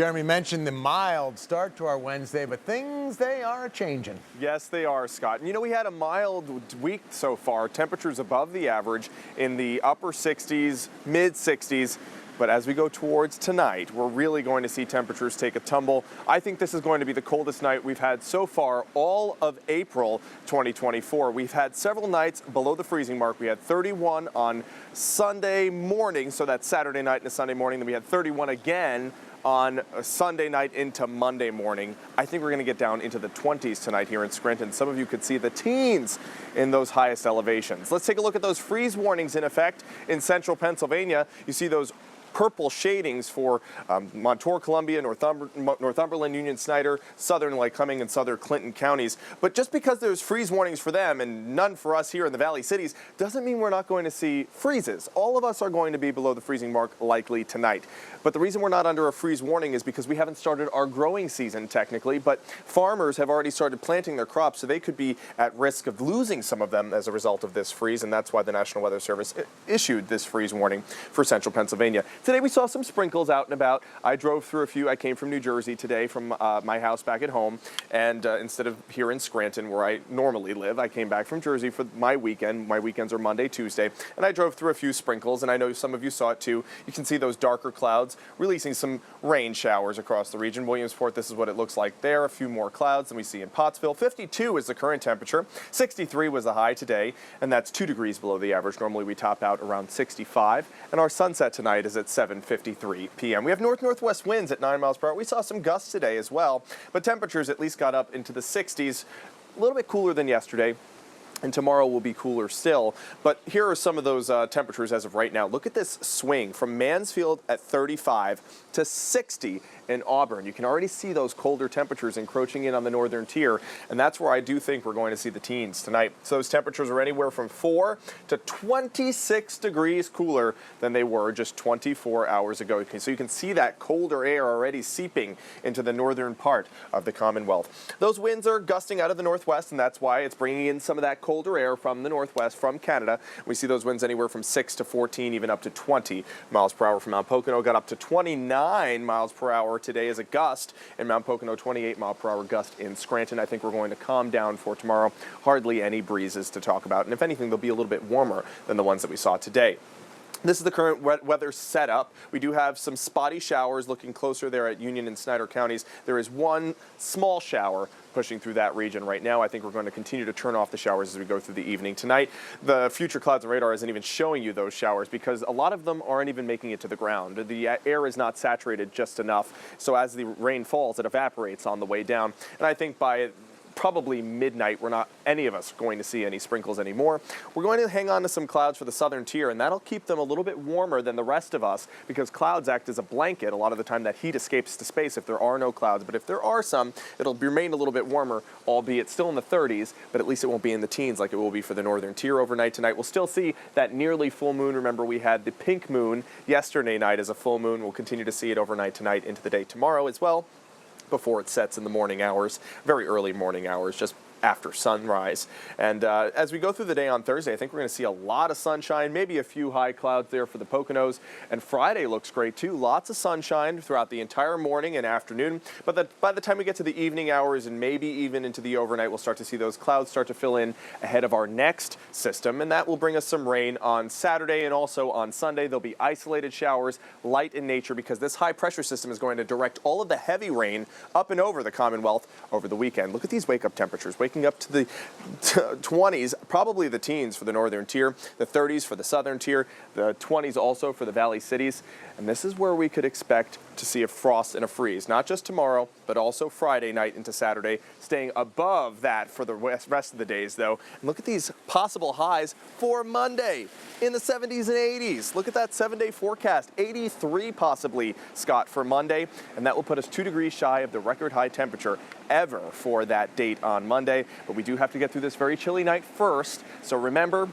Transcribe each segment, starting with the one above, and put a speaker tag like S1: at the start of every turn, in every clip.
S1: Jeremy mentioned the mild start to our Wednesday, but things, they are changing.
S2: Yes, they are, Scott. And you know, we had a mild week so far, temperatures above the average in the upper 60s, mid 60s. But as we go towards tonight, we're really going to see temperatures take a tumble. I think this is going to be the coldest night we've had so far all of April 2024. We've had several nights below the freezing mark. We had 31 on Sunday morning, so that's Saturday night and Sunday morning. Then we had 31 again on a Sunday night into Monday morning. I think we're going to get down into the 20s tonight here in Scranton. Some of you could see the teens in those highest elevations. Let's take a look at those freeze warnings in effect in central Pennsylvania. You see those purple shadings for Montour, Columbia, Northumberland, Union, Snyder, Southern Lycoming, and Southern Clinton counties. But just because there's freeze warnings for them and none for us here in the Valley cities doesn't mean we're not going to see freezes. All of us are going to be below the freezing mark likely tonight. But the reason we're not under a freeze warning is because we haven't started our growing season technically, but farmers have already started planting their crops, so they could be at risk of losing some of them as a result of this freeze, and that's why the National Weather Service issued this freeze warning for central Pennsylvania. Today we saw some sprinkles out and about. I drove through a few. I came from New Jersey today from my house back at home, and instead of here in Scranton where I normally live, I came back from Jersey for my weekend. My weekends are Monday, Tuesday, and I drove through a few sprinkles, and I know some of you saw it too. You can see those darker clouds releasing some rain showers across the region. Williamsport, this is what it looks like there. A few more clouds than we see in Pottsville. 52 is the current temperature. 63 was the high today, and that's 2 degrees below the average. Normally we top out around 65, and our sunset tonight is at 7:53 p.m. We have north-northwest winds at 9 miles per hour. We saw some gusts today as well, but temperatures at least got up into the 60s. A little bit cooler than yesterday. And tomorrow will be cooler still. But here are some of those temperatures as of right now. Look at this swing from Mansfield at 35 to 60 in Auburn. You can already see those colder temperatures encroaching in on the northern tier. And that's where I do think we're going to see the teens tonight. So those temperatures are anywhere from 4 to 26 degrees cooler than they were just 24 hours ago. So you can see that colder air already seeping into the northern part of the Commonwealth. Those winds are gusting out of the northwest, and that's why it's bringing in some of that colder air from the northwest, from Canada. We see those winds anywhere from 6 to 14, even up to 20 miles per hour from Mount Pocono. Got up to 29 miles per hour today as a gust in Mount Pocono, 28 mile per hour gust in Scranton. I think we're going to calm down for tomorrow. Hardly any breezes to talk about. And if anything, they'll be a little bit warmer than the ones that we saw today. This is the current weather setup. We do have some spotty showers looking closer there at Union and Snyder counties. There is one small shower pushing through that region right now. I think we're going to continue to turn off the showers as we go through the evening tonight. The future clouds and radar isn't even showing you those showers because a lot of them aren't even making it to the ground. The air is not saturated just enough. So as the rain falls, it evaporates on the way down. And I think by probably midnight, we're not, any of us, going to see any sprinkles anymore. We're going to hang on to some clouds for the southern tier, and that'll keep them a little bit warmer than the rest of us because clouds act as a blanket. A lot of the time that heat escapes to space if there are no clouds, but if there are some, it'll remain a little bit warmer, albeit still in the 30s, but at least it won't be in the teens like it will be for the northern tier overnight tonight. We'll still see that nearly full moon. Remember, we had the pink moon yesterday night as a full moon. We'll continue to see it overnight tonight into the day tomorrow as well, before it sets in the morning hours, very early morning hours, just after sunrise. And as we go through the day on Thursday, I think we're going to see a lot of sunshine, maybe a few high clouds there for the Poconos. And Friday looks great too. Lots of sunshine throughout the entire morning and afternoon. But by the time we get to the evening hours and maybe even into the overnight, we'll start to see those clouds start to fill in ahead of our next system. And that will bring us some rain on Saturday and also on Sunday. There'll be isolated showers, light in nature, because this high pressure system is going to direct all of the heavy rain up and over the Commonwealth over the weekend. Look at these wake-up temperatures. Waking up to the 20s, probably the teens for the northern tier, the 30s for the southern tier, the 20s also for the valley cities. And this is where we could expect to see a frost and a freeze, not just tomorrow, but also Friday night into Saturday, staying above that for the rest of the days, though. And look at these possible highs for Monday in the 70s and 80s. Look at that 7-day forecast, 83 possibly, Scott, for Monday. And that will put us 2 degrees shy of the record high temperature ever for that date on Monday. But we do have to get through this very chilly night first. So remember,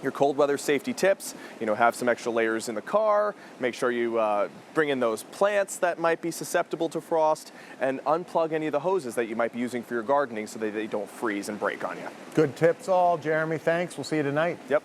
S2: your cold weather safety tips, have some extra layers in the car, make sure you bring in those plants that might be susceptible to frost, and unplug any of the hoses that you might be using for your gardening so that they don't freeze and break on you.
S1: Good tips all, Jeremy. Thanks. We'll see you tonight.
S2: Yep.